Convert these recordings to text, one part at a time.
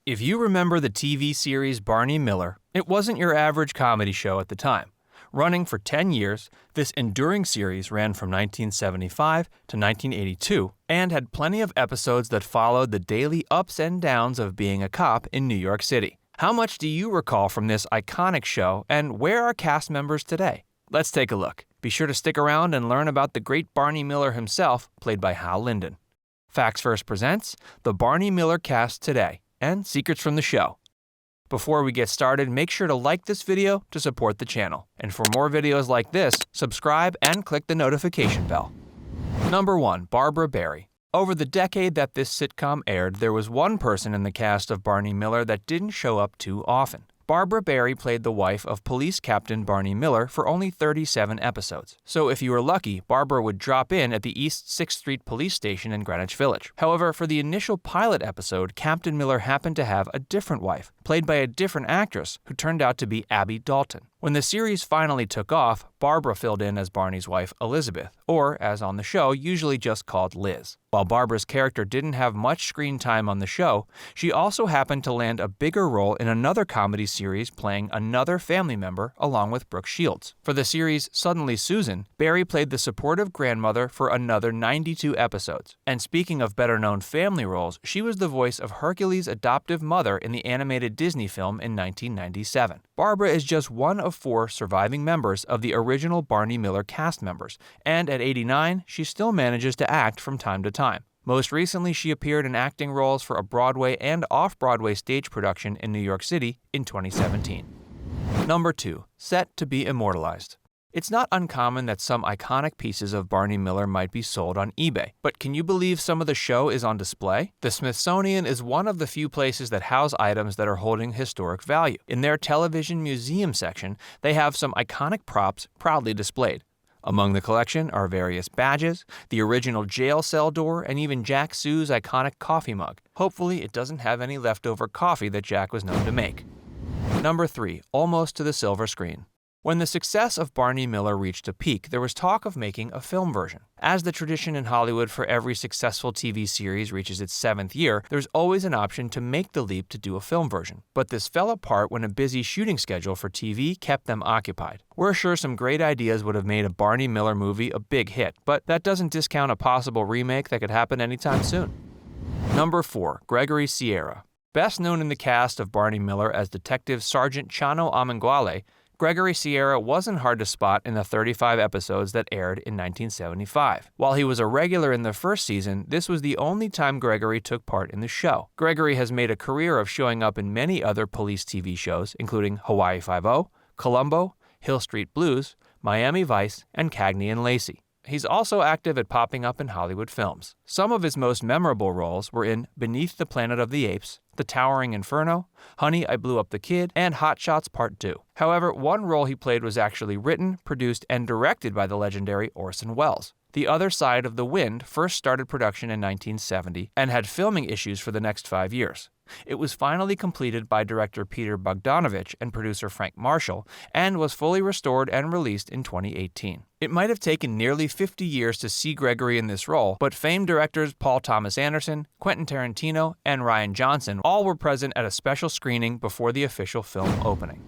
If you remember the TV series Barney Miller, it wasn't your average comedy show at the time. Running for 10 years, this enduring series ran from 1975 to 1982 and had plenty of episodes that followed the daily ups and downs of being a cop in New York City. How much do you recall from this iconic show, and where are cast members today? Let's take a look. Be sure to stick around and learn about the great Barney Miller himself, played by Hal Linden. Facts First presents the Barney Miller cast today and secrets from the show. Before we get started, make sure to like this video to support the channel. And for more videos like this, subscribe and click the notification bell. Number 1. Barbara Barrie. Over the decade that this sitcom aired, there was one person in the cast of Barney Miller that didn't show up too often. Barbara Barrie played the wife of Police Captain Barney Miller for only 37 episodes. So if you were lucky, Barbara would drop in at the East 6th Street Police Station in Greenwich Village. However, for the initial pilot episode, Captain Miller happened to have a different wife, played by a different actress, who turned out to be Abby Dalton. When the series finally took off, Barbara filled in as Barney's wife, Elizabeth, or, as on the show, usually just called Liz. While Barbara's character didn't have much screen time on the show, she also happened to land a bigger role in another comedy series playing another family member along with Brooke Shields. For the series Suddenly Susan, Barrie played the supportive grandmother for another 92 episodes. And speaking of better-known family roles, she was the voice of Hercules' adoptive mother in the animated Disney film in 1997. Barbara is just one of 4 surviving members of the original Barney Miller cast members, and at 89, she still manages to act from time to time. Most recently, she appeared in acting roles for a Broadway and off-Broadway stage production in New York City in 2017. Number 2. Set to be immortalized. It's not uncommon that some iconic pieces of Barney Miller might be sold on eBay, but can you believe some of the show is on display? The Smithsonian is one of the few places that house items that are holding historic value. In their television museum section, they have some iconic props proudly displayed. Among the collection are various badges, the original jail cell door, and even Jack Sue's iconic coffee mug. Hopefully, it doesn't have any leftover coffee that Jack was known to make. Number 3. Almost to the silver screen. When the success of Barney Miller reached a peak, there was talk of making a film version. As the tradition in Hollywood for every successful TV series reaches its 7th year, there's always an option to make the leap to do a film version. But this fell apart when a busy shooting schedule for TV kept them occupied. We're sure some great ideas would have made a Barney Miller movie a big hit, but that doesn't discount a possible remake that could happen anytime soon. Number 4. Gregory Sierra. Best known in the cast of Barney Miller as Detective Sergeant Chano Amenguale, Gregory Sierra wasn't hard to spot in the 35 episodes that aired in 1975. While he was a regular in the first season, this was the only time Gregory took part in the show. Gregory has made a career of showing up in many other police TV shows, including Hawaii Five-0, Columbo, Hill Street Blues, Miami Vice, and Cagney and Lacey. He's also active at popping up in Hollywood films. Some of his most memorable roles were in Beneath the Planet of the Apes, The Towering Inferno, Honey, I Blew Up the Kid, and Hot Shots Part 2. However, one role he played was actually written, produced, and directed by the legendary Orson Welles. The Other Side of the Wind first started production in 1970 and had filming issues for the next 5 years. It was finally completed by director Peter Bogdanovich and producer Frank Marshall, and was fully restored and released in 2018. It might have taken nearly 50 years to see Gregory in this role, but famed directors Paul Thomas Anderson, Quentin Tarantino, and Rian Johnson all were present at a special screening before the official film opening.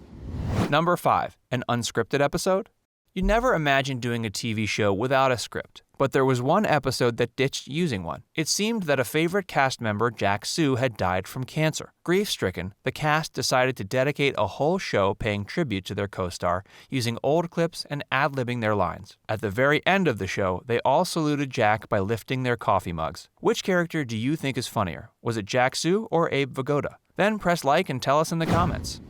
Number 5. An unscripted episode? You never imagine doing a TV show without a script, but there was one episode that ditched using one. It seemed that a favorite cast member, Jack Sue, had died from cancer. Grief-stricken, the cast decided to dedicate a whole show paying tribute to their co-star, using old clips and ad-libbing their lines. At the very end of the show, they all saluted Jack by lifting their coffee mugs. Which character do you think is funnier? Was it Jack Sue or Abe Vigoda? Then press like and tell us in the comments.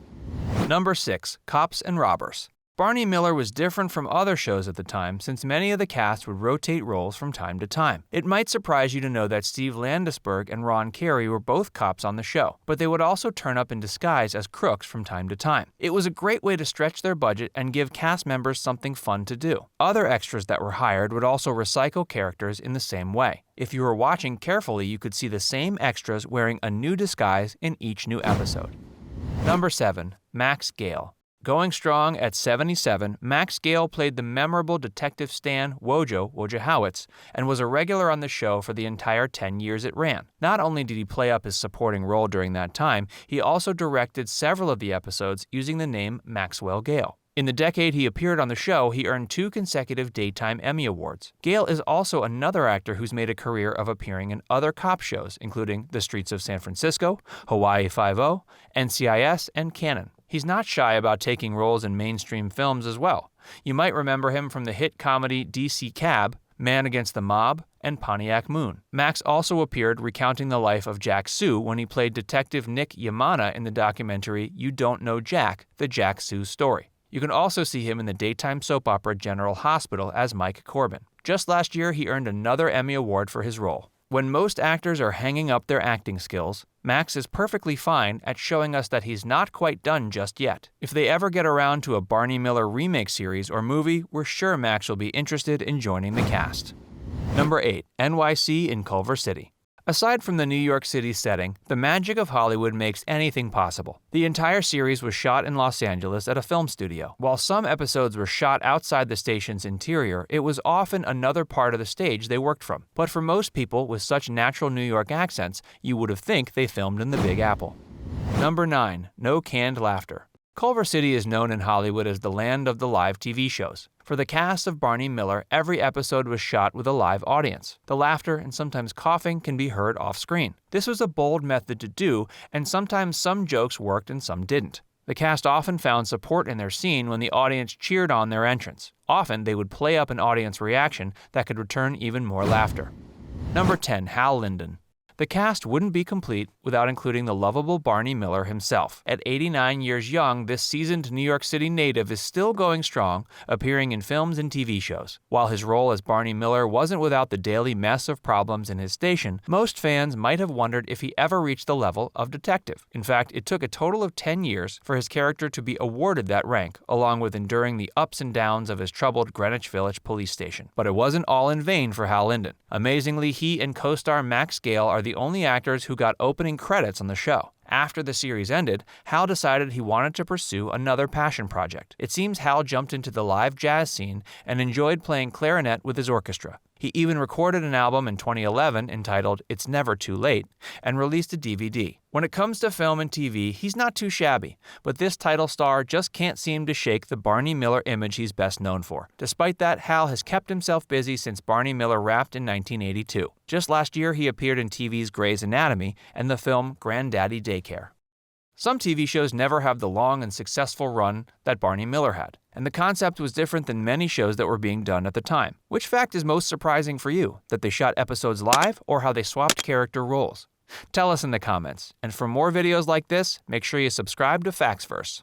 Number 6. Cops and Robbers. Barney Miller was different from other shows at the time, since many of the cast would rotate roles from time to time. It might surprise you to know that Steve Landesberg and Ron Carey were both cops on the show, but they would also turn up in disguise as crooks from time to time. It was a great way to stretch their budget and give cast members something fun to do. Other extras that were hired would also recycle characters in the same way. If you were watching carefully, you could see the same extras wearing a new disguise in each new episode. Number 7. Max Gail. Going strong at 77, Max Gail played the memorable Detective Stan Wojo Wojciechowicz and was a regular on the show for the entire 10 years it ran. Not only did he play up his supporting role during that time, he also directed several of the episodes using the name Maxwell Gail. In the decade he appeared on the show, he earned 2 consecutive Daytime Emmy Awards. Gail is also another actor who's made a career of appearing in other cop shows, including The Streets of San Francisco, Hawaii Five-0, NCIS, and Cannon. He's not shy about taking roles in mainstream films as well. You might remember him from the hit comedy DC Cab, Man Against the Mob, and Pontiac Moon. Max also appeared recounting the life of Jack Sue when he played Detective Nick Yamana in the documentary You Don't Know Jack, The Jack Sue Story. You can also see him in the daytime soap opera General Hospital as Mike Corbin. Just last year, he earned another Emmy Award for his role. When most actors are hanging up their acting skills, Max is perfectly fine at showing us that he's not quite done just yet. If they ever get around to a Barney Miller remake series or movie, we're sure Max will be interested in joining the cast. Number 8. NYC in Culver City. Aside from the New York City setting, the magic of Hollywood makes anything possible. The entire series was shot in Los Angeles at a film studio. While some episodes were shot outside the station's interior, it was often another part of the stage they worked from. But for most people with such natural New York accents, you would have think they filmed in the Big Apple. Number 9. No Canned Laughter. Culver City is known in Hollywood as the land of the live TV shows. For the cast of Barney Miller, every episode was shot with a live audience. The laughter and sometimes coughing can be heard off-screen. This was a bold method to do, and sometimes some jokes worked and some didn't. The cast often found support in their scene when the audience cheered on their entrance. Often, they would play up an audience reaction that could return even more laughter. Number 10. Hal Linden. The cast wouldn't be complete without including the lovable Barney Miller himself. At 89 years young, this seasoned New York City native is still going strong, appearing in films and TV shows. While his role as Barney Miller wasn't without the daily mess of problems in his station, most fans might have wondered if he ever reached the level of detective. In fact, it took a total of 10 years for his character to be awarded that rank, along with enduring the ups and downs of his troubled Greenwich Village police station. But it wasn't all in vain for Hal Linden. Amazingly, he and co-star Max Gail are the only actors who got opening credits on the show. After the series ended, Hal decided he wanted to pursue another passion project. It seems Hal jumped into the live jazz scene and enjoyed playing clarinet with his orchestra. He even recorded an album in 2011 entitled It's Never Too Late and released a DVD. When it comes to film and TV, he's not too shabby, but this title star just can't seem to shake the Barney Miller image he's best known for. Despite that, Hal has kept himself busy since Barney Miller wrapped in 1982. Just last year, he appeared in TV's Grey's Anatomy and the film Granddaddy Daycare. Some TV shows never have the long and successful run that Barney Miller had, and the concept was different than many shows that were being done at the time. Which fact is most surprising for you, that they shot episodes live or how they swapped character roles? Tell us in the comments, and for more videos like this, make sure you subscribe to FactsVerse.